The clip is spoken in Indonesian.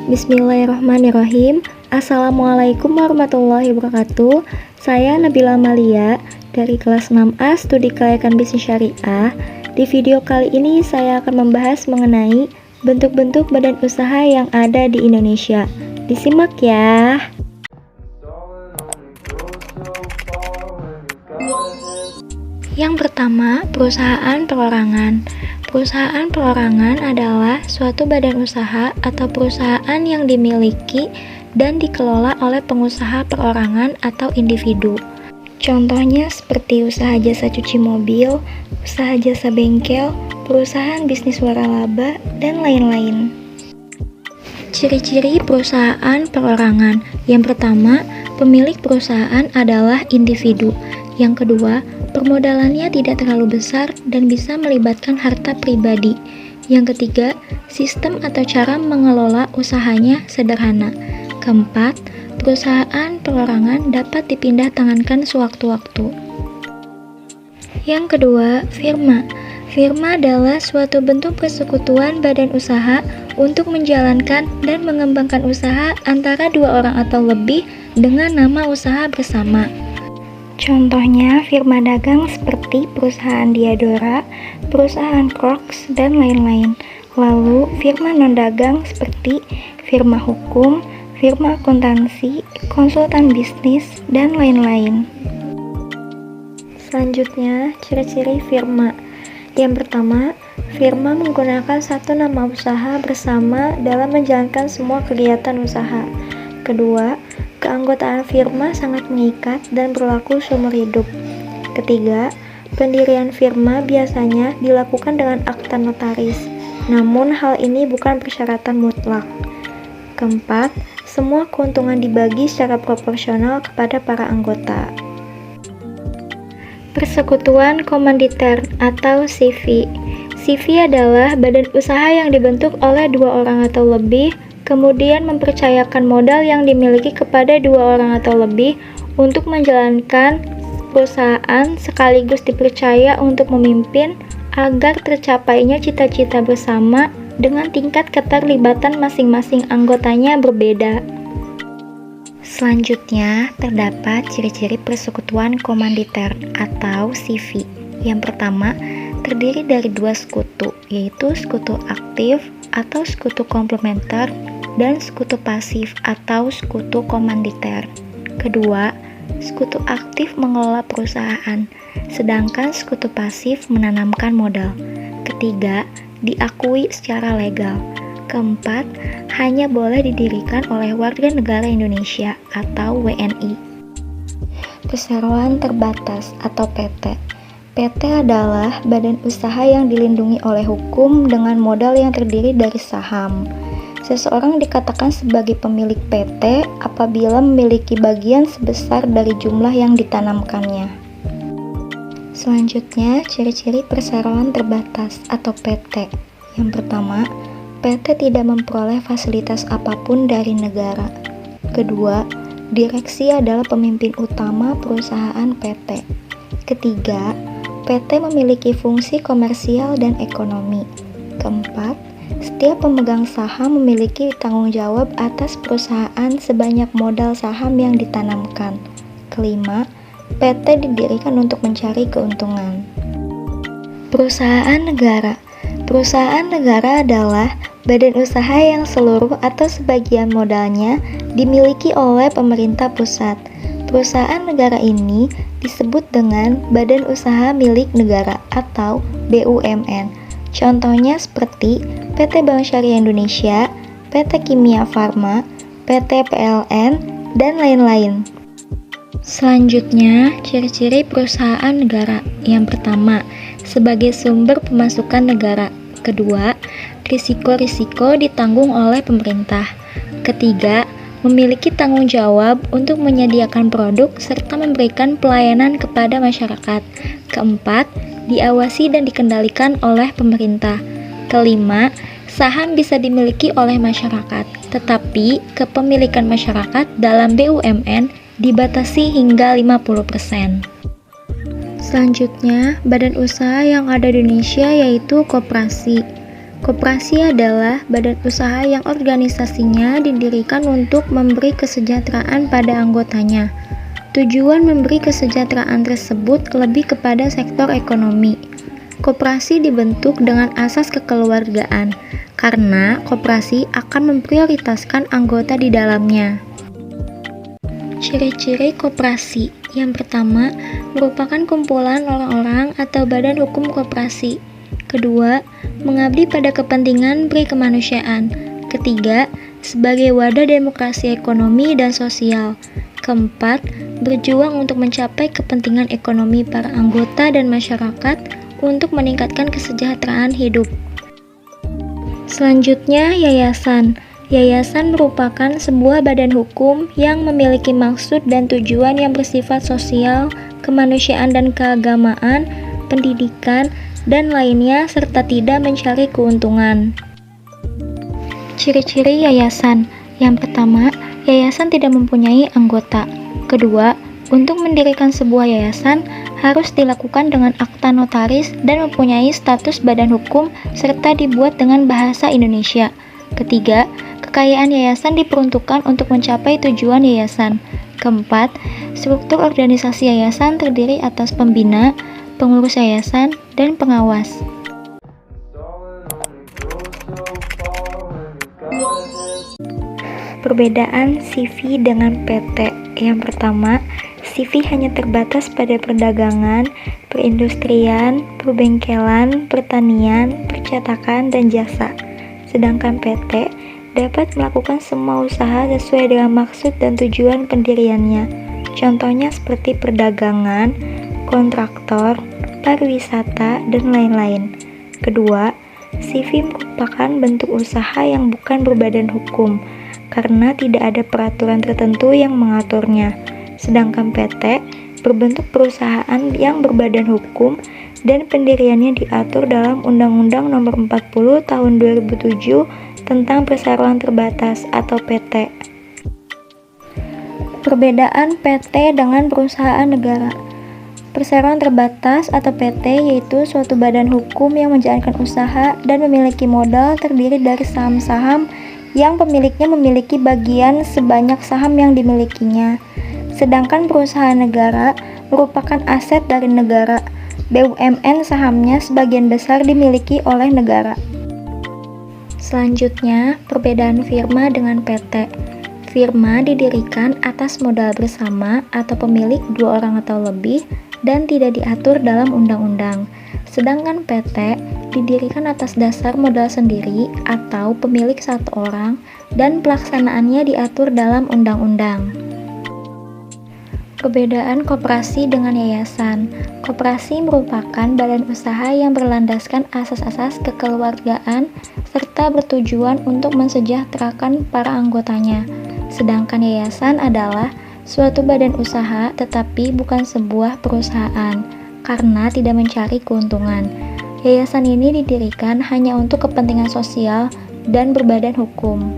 Bismillahirrahmanirrahim. Assalamualaikum warahmatullahi wabarakatuh. Saya Nabila Malia dari kelas 6A Studi Kelayakan Bisnis Syariah. Di video kali ini saya akan membahas mengenai bentuk-bentuk badan usaha yang ada di Indonesia. Disimak ya. Yang pertama, perusahaan perorangan. Perusahaan perorangan adalah suatu badan usaha atau perusahaan yang dimiliki dan dikelola oleh pengusaha perorangan atau individu. Contohnya seperti usaha jasa cuci mobil, usaha jasa bengkel, perusahaan bisnis waralaba, dan lain-lain. Ciri-ciri perusahaan perorangan. Yang pertama, pemilik perusahaan adalah individu. Yang kedua, permodalannya tidak terlalu besar dan bisa melibatkan harta pribadi. Yang ketiga, sistem atau cara mengelola usahanya sederhana. Keempat, perusahaan perorangan dapat dipindah tangankan sewaktu-waktu. Yang kedua, firma. Firma adalah suatu bentuk persekutuan badan usaha untuk menjalankan dan mengembangkan usaha antara dua orang atau lebih dengan nama usaha bersama. Contohnya firma dagang seperti perusahaan Diadora, perusahaan Crocs, dan lain-lain. Lalu firma non-dagang seperti firma hukum, firma akuntansi, konsultan bisnis, dan lain-lain. Selanjutnya, ciri-ciri firma. Yang pertama, firma menggunakan satu nama usaha bersama dalam menjalankan semua kegiatan usaha. Kedua, keanggotaan firma sangat mengikat dan berlaku seumur hidup. Ketiga, pendirian firma biasanya dilakukan dengan akta notaris, namun hal ini bukan persyaratan mutlak. Keempat, semua keuntungan dibagi secara proporsional kepada para anggota. Persekutuan komanditer atau CV. CV adalah badan usaha yang dibentuk oleh dua orang atau lebih, kemudian mempercayakan modal yang dimiliki kepada dua orang atau lebih untuk menjalankan perusahaan sekaligus dipercaya untuk memimpin agar tercapainya cita-cita bersama dengan tingkat keterlibatan masing-masing anggotanya berbeda. Selanjutnya, terdapat ciri-ciri persekutuan komanditer atau CV. Yang pertama, terdiri dari dua sekutu, yaitu sekutu aktif atau sekutu komplementer dan sekutu pasif atau sekutu komanditer. Kedua, sekutu aktif mengelola perusahaan, sedangkan sekutu pasif menanamkan modal. Ketiga, diakui secara legal. Keempat, hanya boleh didirikan oleh warga negara Indonesia atau WNI. Perseroan terbatas atau PT. PT adalah badan usaha yang dilindungi oleh hukum dengan modal yang terdiri dari saham. Seseorang dikatakan sebagai pemilik PT apabila memiliki bagian sebesar dari jumlah yang ditanamkannya. Selanjutnya, ciri-ciri perseroan terbatas atau PT. Yang pertama, PT tidak memperoleh fasilitas apapun dari negara. Kedua, direksi adalah pemimpin utama perusahaan PT. Ketiga, PT memiliki fungsi komersial dan ekonomi. Keempat, setiap pemegang saham memiliki tanggung jawab atas perusahaan sebanyak modal saham yang ditanamkan. Kelima, PT didirikan untuk mencari keuntungan. Perusahaan negara. Perusahaan negara adalah badan usaha yang seluruh atau sebagian modalnya dimiliki oleh pemerintah pusat. Perusahaan negara ini disebut dengan Badan Usaha Milik Negara atau BUMN. Contohnya seperti PT Bank Syariah Indonesia, PT Kimia Farma, PT PLN, dan lain-lain. Selanjutnya, ciri-ciri perusahaan negara. Yang pertama, sebagai sumber pemasukan negara. Kedua, risiko-risiko ditanggung oleh pemerintah. Ketiga, memiliki tanggung jawab untuk menyediakan produk serta memberikan pelayanan kepada masyarakat. Keempat, diawasi dan dikendalikan oleh pemerintah. Kelima, saham bisa dimiliki oleh masyarakat, tetapi kepemilikan masyarakat dalam BUMN dibatasi hingga 50%. Selanjutnya, badan usaha yang ada di Indonesia yaitu koperasi. Koperasi adalah badan usaha yang organisasinya didirikan untuk memberi kesejahteraan pada anggotanya. Tujuan memberi kesejahteraan tersebut lebih kepada sektor ekonomi. Koperasi dibentuk dengan asas kekeluargaan, karena koperasi akan memprioritaskan anggota di dalamnya. Ciri-ciri koperasi. Yang pertama, merupakan kumpulan orang-orang atau badan hukum koperasi. Kedua, mengabdi pada kepentingan perikemanusiaan. Ketiga, sebagai wadah demokrasi ekonomi dan sosial. Keempat, berjuang untuk mencapai kepentingan ekonomi para anggota dan masyarakat untuk meningkatkan kesejahteraan hidup. Selanjutnya, yayasan. Yayasan merupakan sebuah badan hukum yang memiliki maksud dan tujuan yang bersifat sosial, kemanusiaan dan keagamaan, pendidikan, dan lainnya serta tidak mencari keuntungan. Ciri-ciri yayasan. Yang pertama, yayasan tidak mempunyai anggota. Kedua, untuk mendirikan sebuah yayasan harus dilakukan dengan akta notaris dan mempunyai status badan hukum serta dibuat dengan bahasa Indonesia. Ketiga, kekayaan yayasan diperuntukkan untuk mencapai tujuan yayasan. Keempat, struktur organisasi yayasan terdiri atas pembina, pengurus yayasan, dan pengawas. Perbedaan CV dengan PT. Yang pertama, CV hanya terbatas pada perdagangan, perindustrian, perbengkelan, pertanian, percetakan, dan jasa. Sedangkan PT dapat melakukan semua usaha sesuai dengan maksud dan tujuan pendiriannya. Contohnya seperti perdagangan, kontraktor, pariwisata, dan lain-lain. Kedua, CV merupakan bentuk usaha yang bukan berbadan hukum, karena tidak ada peraturan tertentu yang mengaturnya. Sedangkan PT berbentuk perusahaan yang berbadan hukum dan pendiriannya diatur dalam Undang-Undang Nomor 40 Tahun 2007 tentang Perseroan Terbatas atau PT. Perbedaan PT dengan perusahaan negara. Perseroan terbatas atau PT yaitu suatu badan hukum yang menjalankan usaha dan memiliki modal terdiri dari saham-saham yang pemiliknya memiliki bagian sebanyak saham yang dimilikinya. Sedangkan perusahaan negara merupakan aset dari negara. BUMN sahamnya sebagian besar dimiliki oleh negara. Selanjutnya, perbedaan firma dengan PT. Firma didirikan atas modal bersama atau pemilik dua orang atau lebih dan tidak diatur dalam undang-undang. Sedangkan PT didirikan atas dasar modal sendiri atau pemilik satu orang dan pelaksanaannya diatur dalam undang-undang. Perbedaan koperasi dengan yayasan. Koperasi merupakan badan usaha yang berlandaskan asas-asas kekeluargaan serta bertujuan untuk mensejahterakan para anggotanya. Sedangkan yayasan adalah suatu badan usaha tetapi bukan sebuah perusahaan karena tidak mencari keuntungan. Yayasan ini didirikan hanya untuk kepentingan sosial dan berbadan hukum.